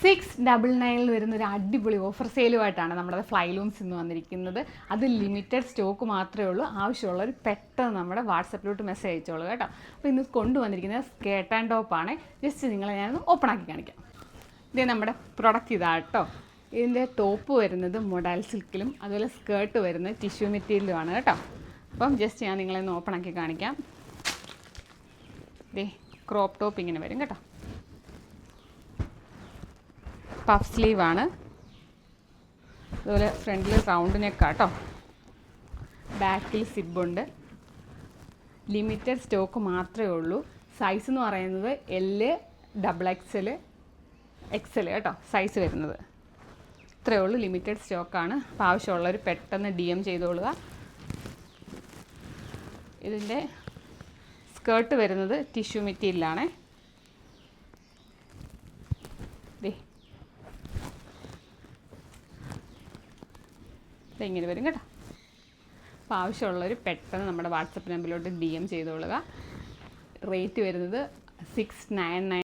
699 വരുന്നൊരു അടിപൊളി ഓഫർ സെയിലുമായിട്ടാണ് നമ്മുടെ ഫ്ലൈലൂംസ് ഇന്ന് വന്നിരിക്കുന്നത്. അത് ലിമിറ്റഡ് സ്റ്റോക്ക് മാത്രമേ ഉള്ളൂ. ആവശ്യമുള്ളവർ പെട്ടെന്ന് നമ്മുടെ വാട്സപ്പിലോട്ട് മെസ്സേജ് അയച്ചോളൂ കേട്ടോ. അപ്പോൾ ഇന്ന് കൊണ്ടുവന്നിരിക്കുന്നത് സ്കേർട്ട് ആൻഡ് ടോപ്പാണ്. ജസ്റ്റ് നിങ്ങളെ ഞാനൊന്ന് ഓപ്പൺ ആക്കി കാണിക്കാം. ഇതേ നമ്മുടെ പ്രൊഡക്റ്റ് ഇതാണ് കേട്ടോ. ഇതിൻ്റെ ടോപ്പ് വരുന്നത് മൊഡാൽ സിൽക്കിലും അതുപോലെ സ്കേർട്ട് വരുന്നത് ടിഷ്യൂ മെറ്റീരിയലുമാണ് കേട്ടോ. അപ്പം ജസ്റ്റ് ഞാൻ നിങ്ങളെ ഒന്ന് ഓപ്പൺ ആക്കി കാണിക്കാം. ഇതേ ക്രോപ്പ് ടോപ്പ് ഇങ്ങനെ വരും കേട്ടോ. പഫ് സ്ലീവാണ്. അതുപോലെ ഫ്രണ്ടിൽ റൗണ്ട് നെക്കാട്ടോ. ബാക്കിൽ സിബുണ്ട്. ലിമിറ്റഡ് സ്റ്റോക്ക് മാത്രമേ ഉള്ളൂ. സൈസ് എന്ന് പറയുന്നത് L, XXL, XL കേട്ടോ സൈസ് വരുന്നത്. ഇത്രയേ ഉള്ളൂ. ലിമിറ്റഡ് സ്റ്റോക്കാണ്. അപ്പോൾ ആവശ്യമുള്ളവർ പെട്ടെന്ന് DM ചെയ്തോളുക. ഇതിൻ്റെ സ്കേർട്ട് വരുന്നത് ടിഷ്യൂ മെറ്റീരിയലാണ്. ഇങ്ങനെ വരും കേട്ടോ. അപ്പോൾ ആവശ്യമുള്ളവർ പെട്ടെന്ന് നമ്മുടെ വാട്സപ്പ് നമ്പറിലോട്ട് DM ചെയ്തോളുക. റേറ്റ് വരുന്നത് 699